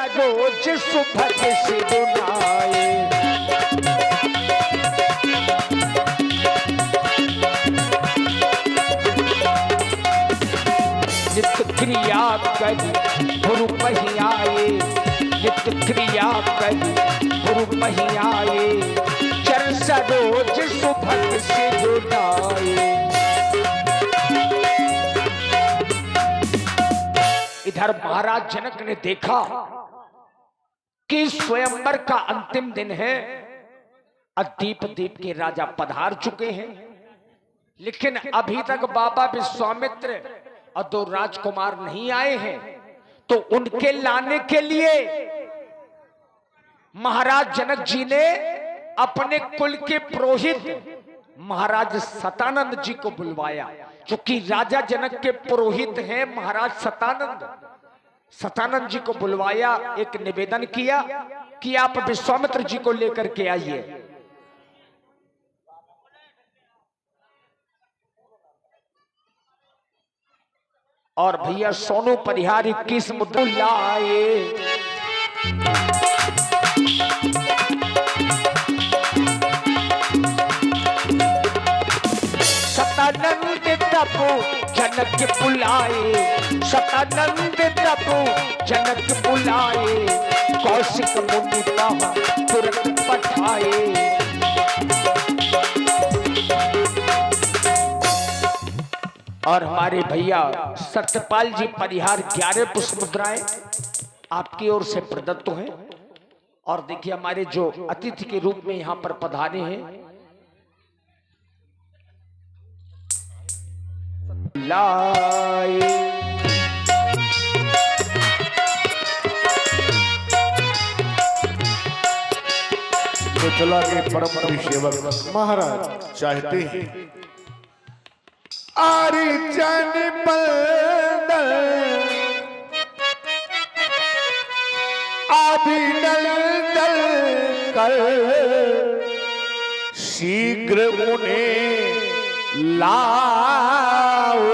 रोज सुबह से दुनाए नित्य क्रिया करी गुरु पहियाए नित्य क्रिया करी गुरु पहियाए चरण सरोज सुभग से जुटाए। इधर महाराज जनक ने देखा कि स्वयंवर का अंतिम दिन है, दीप दीप के राजा पधार चुके हैं, लेकिन अभी तक बाबा विश्वामित्र और 2 राजकुमार नहीं आए हैं। तो उनके लाने के लिए महाराज जनक जी ने अपने कुल के पुरोहित महाराज सतानंद जी को बुलवाया। क्योंकि राजा जनक के पुरोहित हैं महाराज सतानंद जी को बुलवाया, एक निवेदन किया कि आप विश्वामित्र जी को लेकर के आइए। और भैया सोनू परिहार 21 मुद्दों लाए। सतानंद प्रभु जनक बुलाए, सतानंद प्रभु जनक बुलाए, कौशिक मुनि कहा तुरंत पठाए। और हमारे भैया सत्यपाल जी परिहार 11 पुष्प मुद्राएं आपकी ओर से प्रदत्त हैं। और देखिए हमारे जो अतिथि के रूप में यहां पर पधारे हैं लाए। मिथिला के परम सेवक महाराज चाहते हैं आरिचन बंदन अभिनंदन कर शीघ्र उन्हें लाओ,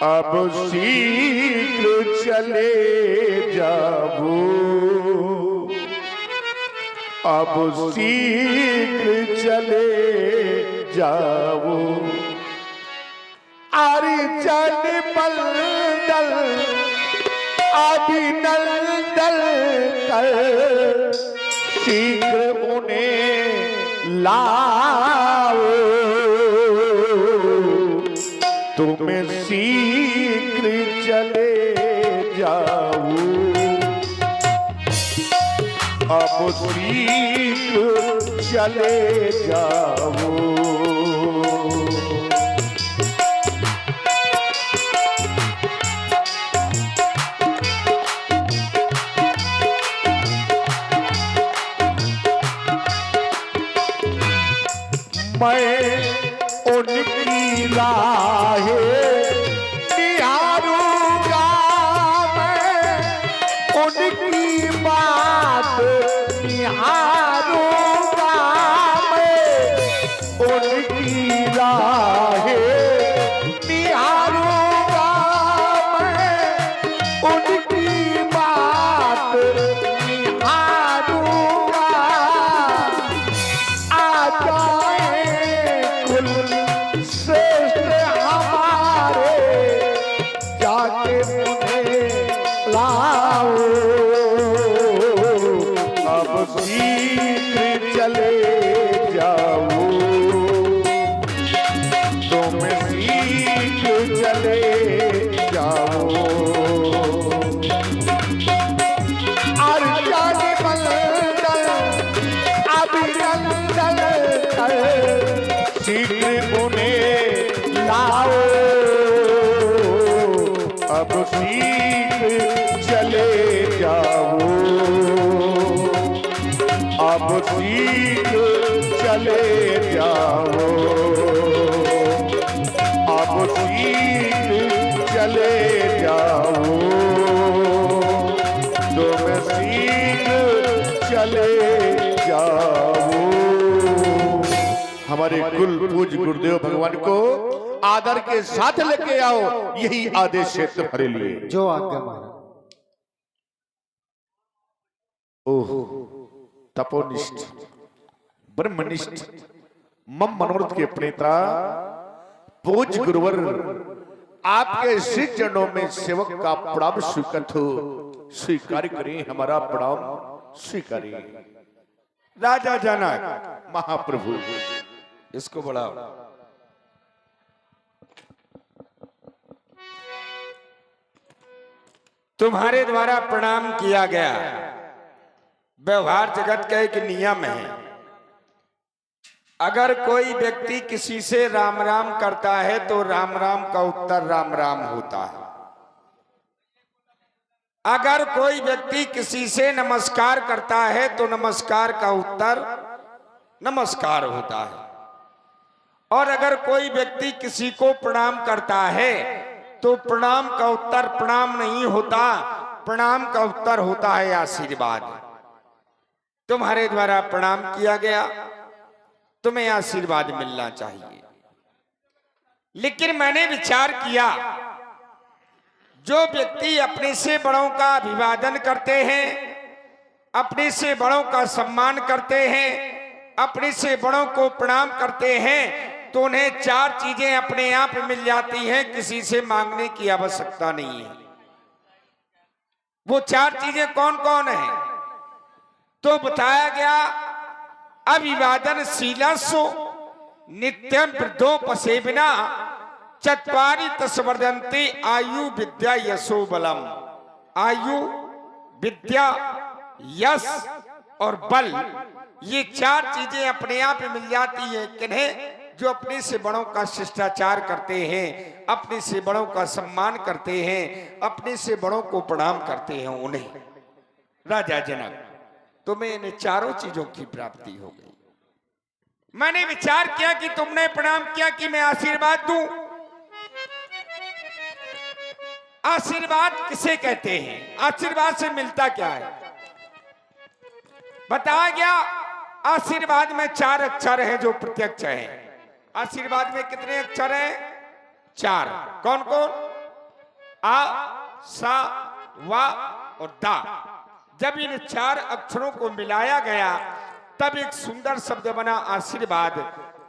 अब शीघ्र चले जाओ, अब शीघ्र चले जाओ। आरिचन बंदन अभिनंदन कर शीघ्र उन्हें लाओ, तुम शीघ्र चले जाओ, अब शीघ्र चले जाओ। मैं उनकी राहें निहारूंगा, मैं उनकी बात निहारूंगा, मैं उनकी राहें निहारूंगा, मैं उनकी बात निहारूंगा। आ जाए कुल श्रेष्ठ हमारे, जाके उन्हें लाओ, अब शीघ्र चले जाओ, तुम शीघ्र चले जाओ। अर्चन बंदन अभिनंदन कर शीघ्र उन्हें लाओ, अब शीघ्र चले जाओ, अब शीघ्र चले जाओ, अब शीघ्र चले जाओ, तुम शीघ्र चले जाओ। हमारे कुल पूज्य गुरुदेव भगवान को आदर के साथ लेके आओ, यही आदेश है तुम्हारे लिए। जो आज्ञा महाराज। ओह तपोनिष्ठ ब्रह्मनिष्ठ मम मनोरथ के प्रेता पूज गुरुवर, आपके श्री चरणों में सेवक का प्रणाम स्वीकृत हो, स्वीकार करें हमारा प्रणाम स्वीकारें। राजा जनक महाप्रभु इसको बुलाओ। तुम्हारे द्वारा प्रणाम किया गया। व्यवहार जगत का एक नियम है, अगर कोई व्यक्ति किसी से राम राम करता है तो राम राम का उत्तर राम राम होता है। अगर कोई व्यक्ति किसी से नमस्कार करता है तो नमस्कार का उत्तर नमस्कार होता है। और अगर कोई व्यक्ति किसी को प्रणाम करता है तो प्रणाम का उत्तर प्रणाम नहीं होता, प्रणाम का उत्तर होता है आशीर्वाद। तुम्हारे द्वारा प्रणाम किया गया, तुम्हें आशीर्वाद मिलना चाहिए। लेकिन मैंने विचार किया, जो व्यक्ति अपने से बड़ों का अभिवादन करते हैं, अपने से बड़ों का सम्मान करते हैं, अपने से बड़ों को प्रणाम करते हैं, तो उन्हें चार चीजें अपने आप मिल जाती हैं, किसी से मांगने की आवश्यकता नहीं है। वो चार चीजें कौन कौन है? तो बताया गया, अभिवादन शीलस्सु नित्यं वृद्धोपसेविना चत्वारि तस्वर्धन्ति आयु विद्या यशो बलम। आयु, विद्या, यश और बल, ये चार चीजें अपने आप मिल जाती है। किन्हें? जो अपने से बड़ों का शिष्टाचार करते हैं, अपने से बड़ों का सम्मान करते हैं, अपने से बड़ों को प्रणाम करते हैं उन्हें। राजा जनक, तुम्हें इन चारों चीजों की प्राप्ति हो गई। मैंने विचार किया कि तुमने प्रणाम किया कि मैं आशीर्वाद दूं। आशीर्वाद किसे कहते हैं? आशीर्वाद से मिलता क्या है? बताया गया, आशीर्वाद में चार अक्षर हैं जो प्रत्यक्ष हैं। आशीर्वाद में कितने अक्षर हैं? चार। कौन कौन? आ, सा, वा और दा। जब इन चार अक्षरों को मिलाया गया तब एक सुंदर शब्द बना आशीर्वाद।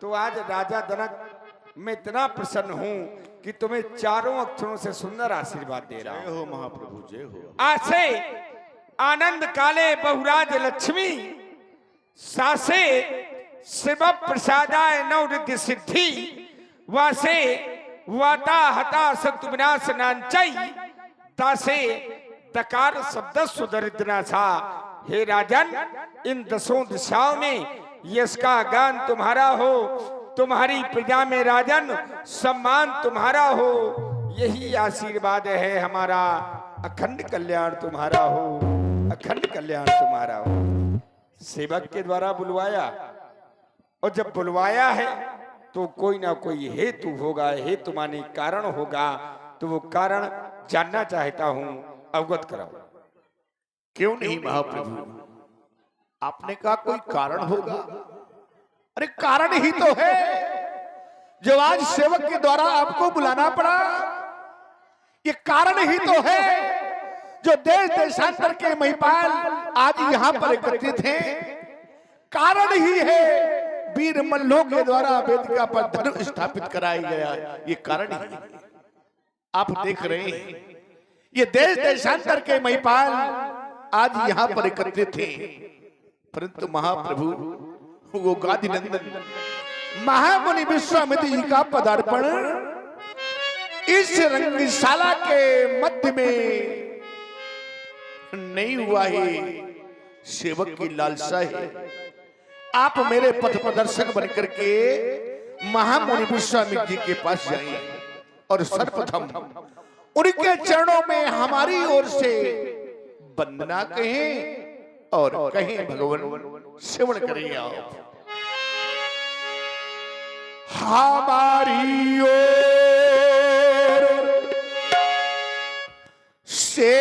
तो आज राजा जनक मैं इतना प्रसन्न हूं कि तुम्हें चारों अक्षरों से सुंदर आशीर्वाद दे रहा हूं। जय हो महाप्रभु, जय हो। आसे आनंद काले बहुराज लक्ष्मी, सासे शिव प्रसादाय नवरिद्धि सिद्धि, वासे वाता हता शत्रु विनाश नांचई, तासे तकार शब्द सुदरिद्रनाशा। हे राजन, इन दसों दिशाओं में यश का गान तुम्हारा हो, तुम्हारी प्रजा में राजन सम्मान तुम्हारा हो, यही आशीर्वाद है हमारा। अखंड कल्याण तुम्हारा हो, अखंड कल्याण तुम्हारा हो। सेवक के द्वारा बुलवाया, और जब बुलवाया है तो कोई ना कोई हेतु होगा, हेतु माने कारण होगा। तो वो कारण जानना चाहता हूं, अवगत कराओ। क्यों नहीं महाप्रभु, आपने कहा कोई कारण होगा। अरे कारण ही तो है जो आज सेवक के द्वारा आपको बुलाना पड़ा। ये कारण ही तो है जो देश देशांतर के महिपाल आज यहाँ पर एकत्रित हैं। कारण ही है वीर मल्लों के द्वारा वेदिका पर धर्म स्थापित कराया गया। ये कारण ही आप देख रहे हैं। ये देश देशांतर के महिपाल आज यहाँ पर एकत्रित थे, परंतु महाप्रभु वो गादी नंदन महामुनि विश्वामित्र जी का पदार्पण इस रंगशाला के मध्य में नहीं हुआ है। सेवक की लालसा है आप मेरे पथ प्रदर्शक बनकर के महामुनि विश्वामित्र जी के पास जाएं और सर्वप्रथम उनके चरणों में हमारी ओर से वंदना कहें और कहें भगवान श्रवण करें। आप हमारी ओर से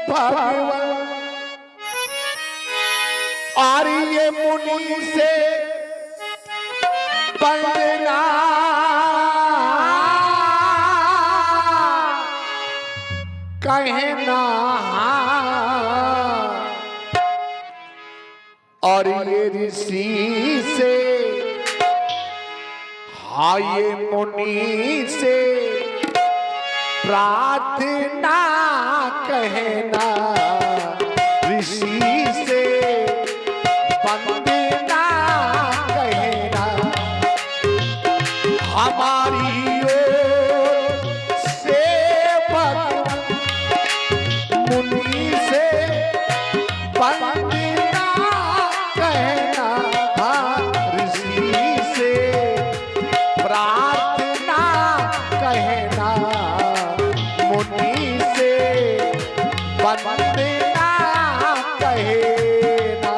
भगवान आर्य मुनि से कहना और ये ऋषि से हाय मुनि से प्रार्थना कहना, ऋषि से वंदना कहना, हमारी ओर से मुनि से वंदना कहना, ऋषि से प्रार्थना कहना, मुनि से वंदना कहना।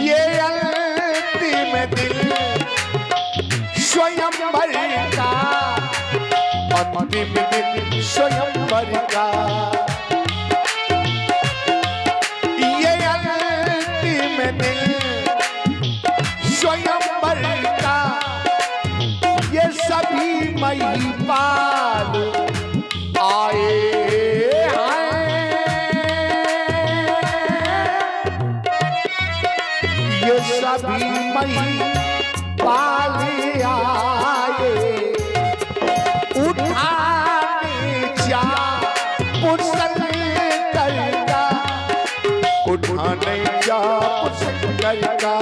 ये अंतिम दिन स्वयंवर का, अंतिम दिन स्वयंवर का, ये अंतिम दिन स्वयंवर का, ये सभी महिपाल आए हैं, ये सभी महिपाल आए, उठाने जा पुस्तक करका, उठाने जा पुस्तक करका,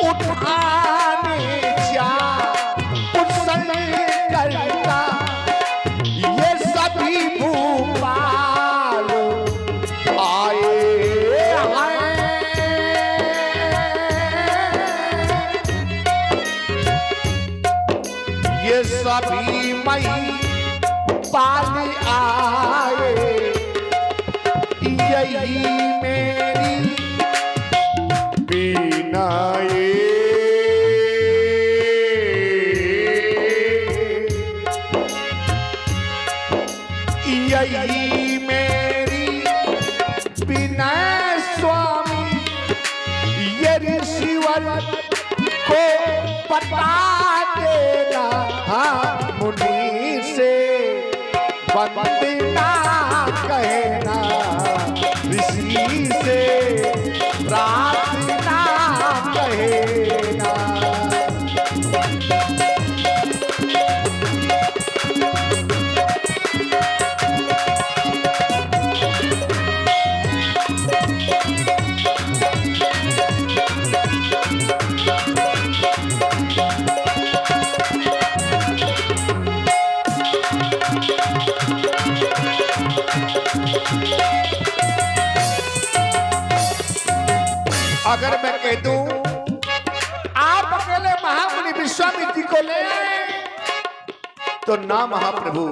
उठाने जा पुस्तक करका, ये सभी भूपाल आए हैं, ये सभी महिपाल आए, यही मेरी बीनाए, यही मेरी बिना स्वामी, ये ऋषिवर को बता देना, मुनि से वंदना कहना, ऋषि से प्रार्थना कहना। अगर मैं कह दूं आप अकेले महामुनि विश्वामित्र जी को ले आए, तो ना महाप्रभु,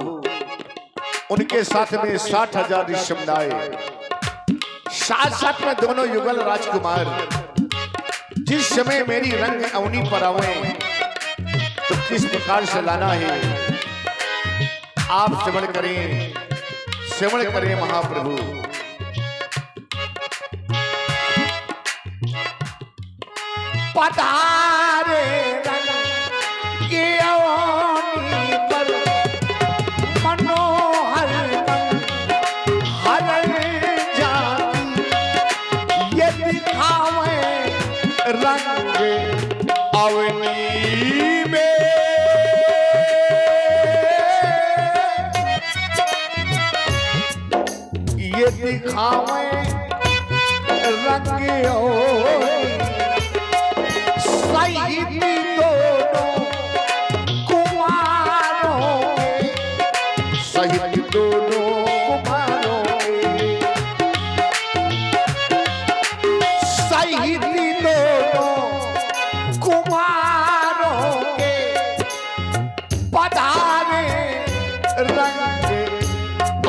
उनके साथ में 60,000 ऋषिमुनि, साथ साथ में दोनों युगल राजकुमार, जिस समय मेरी रंग अवनी पर आवे तो किस प्रकार से लाना है, आप श्रवण करें महाप्रभु। पधारे रंग के अवनी पर मनोहर मन हरण जाती, ये दिखावे रंग अवनी में, ये दिखावे रंग अवनी, सही दोनों कुमारों के, सही दोनों कुमारों के, सही दोनों कुमारों के, पधारे रंग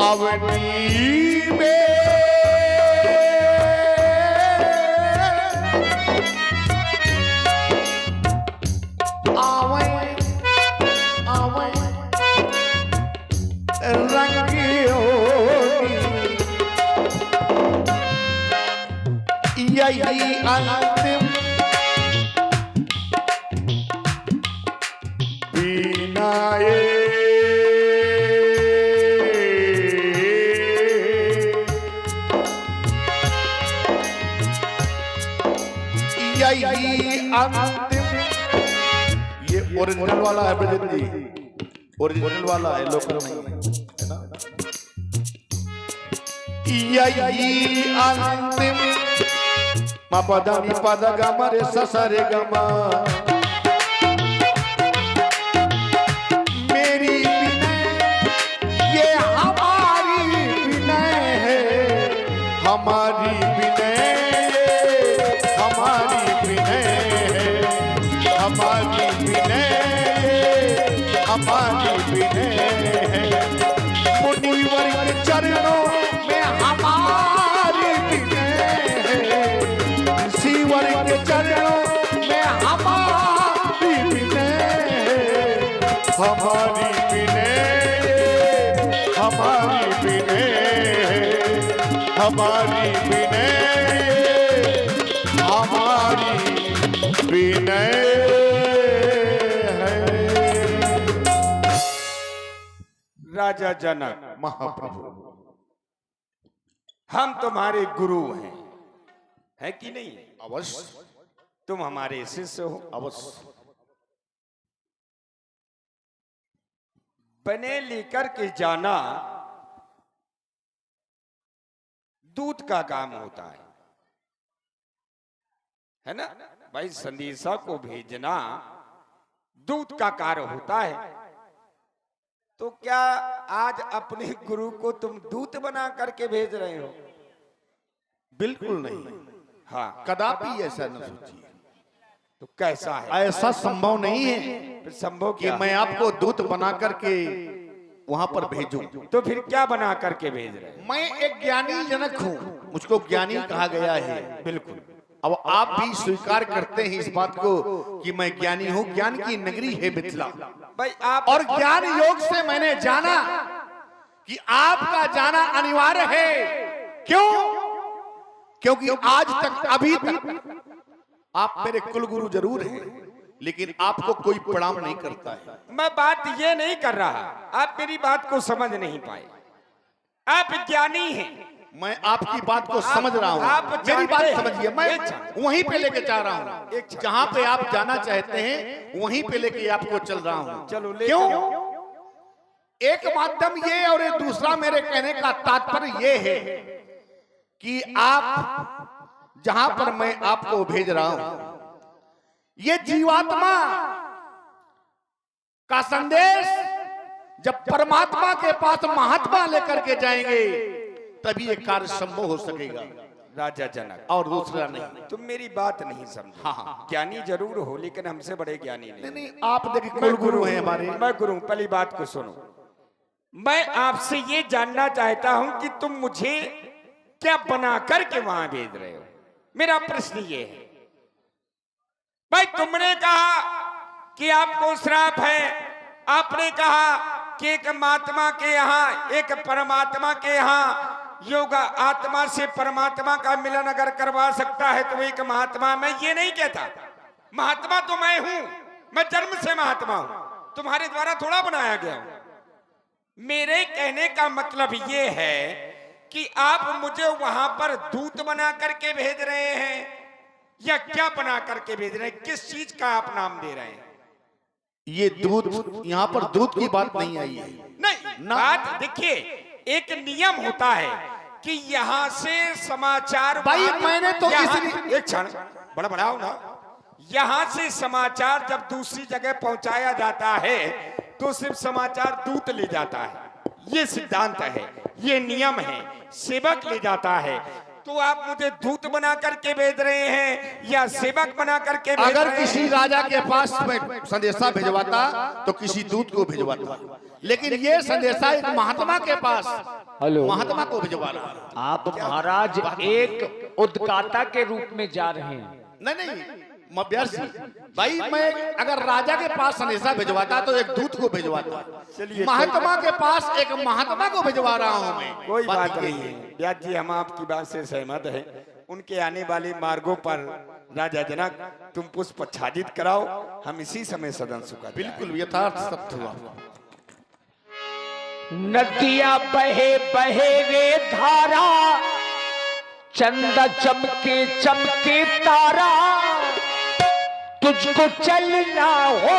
अवनी में। यही अंतिम बीनाए यही अंतिम। ये ओरिजिनल वाला है ब्रजेंद्र जी, ओरिजिनल वाला है, लोकल नहीं है ना। यही अंतिम मा पदा नि पदा गा मा रे सा सा रे गा मा। मेरी विनय ये हमारी विनय है, हमारी विनय हमारी विनय है, हमारी विनय हमारी विनय है। मुनिवर के चरणों में हमारी विनय है, ऋषिवर के चरणों में हमारी विनय है, हमारी विनय हमारी विनय है, हमारी विनय हमारी विनय है। राजा जनक, महाप्रभु, हम तुम्हारे गुरु हैं, है कि नहीं? अवश्य। तुम हमारे शिष्य हो। अवश्य। बने लेकर के जाना दूत का काम होता है ना भाई? संदेशा को भेजना दूत का कार्य होता है। तो क्या आज अपने गुरु को तुम दूत बना करके भेज रहे हो? बिल्कुल नहीं, हाँ, कदापि ऐसा न सोचिए। तो कैसा है? ऐसा संभव नहीं है फिर संभव कि क्या? मैं आपको दूत बना करके वहां पर भेजूं। तो फिर क्या बना करके भेज रहे हो? मैं एक ज्ञानी जनक हूं, मुझको ज्ञानी कहा गया है। बिल्कुल। अब आप भी स्वीकार करते हैं इस बात को कि मैं ज्ञानी हूं। ज्ञान की नगरी है मिथिला भाई आप और ज्ञान योग से मैंने जाना कि आपका जाना अनिवार्य है। क्यों? क्योंकि आज तक, अभी तक आप मेरे कुलगुरु जरूर हैं, लेकिन आपको कोई प्रणाम नहीं करता है। मैं बात ये नहीं कर रहा, आप मेरी बात को समझ नहीं पाए। आप ज्ञानी हैं, मैं आपकी बात को समझ रहा हूँ, आप मेरी बात जानते हैं। समझिए। मैं वहीं पे लेके जा रहा हूँ, जहाँ पे आप जाना चाहते हैं वहीं पे लेके आपको चल रहा हूँ। चलो ले क्यों? चलो। एक माध्यम ये और एक दूसरा मेरे कहने का तात्पर्य ये है कि आप जहां पर मैं आपको भेज रहा हूं, ये जीवात्मा का संदेश जब परमात्मा के पास महात्मा लेकर के जाएंगे तभी ये कार्य संभव हो सकेगा, राजा जनक। और दूसरा नहीं। तुम मेरी बात नहीं समझे। हाँ। ज्ञानी जरूर हो, लेकिन हमसे बड़े ज्ञानी नहीं। नहीं, आप देखिए कुल गुरु हैं हमारे। मैं गुरु हूं। पहली बात को सुनो, मैं आपसे ये जानना चाहता हूं कि तुम मुझे क्या बना करके वहां भेज रहे हो? मेरा प्रश्न ये है भाई, तुमने कहा कि आपको श्राप है, आपने कहा कि एक महात्मा के यहाँ, एक परमात्मा के यहाँ योग आत्मा से परमात्मा का मिलन अगर करवा सकता है तो एक महात्मा। मैं ये नहीं कहता, महात्मा तो मैं हूं, मैं जन्म से महात्मा हूं, तुम्हारे द्वारा थोड़ा बनाया गया हूं। मेरे कहने का मतलब ये है कि आप मुझे वहां पर दूत बना करके भेज रहे हैं या क्या बना करके भेज रहे हैं? किस चीज का आप नाम दे रहे हैं? ये दूध, यहाँ पर दूध की बात नहीं आई है। नहीं, बात देखिए, एक नियम होता है कि यहाँ से समाचार, भाई मैंने तो इसलिए एक क्षण बड़ा बढ़ाओ ना, यहाँ से समाचार जब दूसरी जगह पहुंचाया जाता है तो सिर्फ समाचार दूत ले जाता है। ये सिद्धांत है, ये नियम है, सेवक ले जाता है। तो आप मुझे दूत बना करके भेज रहे हैं या सेवक बना करके भेज अगर रहे हैं? किसी राजा के पास मैं संदेशा भिजवाता तो किसी दूत को भिजवाता, लेकिन ये संदेशा एक महात्मा के पास, हेलो, महात्मा को भिजवा रहा है। आप महाराज एक उद्गाता के रूप में जा रहे हैं। नहीं, मब्यासी भाई, मैं अगर राजा के पास संदेशा भिजवाता तो एक दूत को भिजवाता। चलिए, महात्मा के पास एक महात्मा को भिजवा रहा हूं मैं। कोई बात नहीं है व्यास जी, हम आपकी बात से सहमत है। उनके आने वाले मार्गों पर राजा जनक तुम पुष्प आच्छादित कराओ, हम इसी समय सदन सुखा। बिल्कुल यथार्थ सत्य हुआ। नदियां बहे बहे रे धारा, चंदा चमके चमके तारा, तुझको चलना हो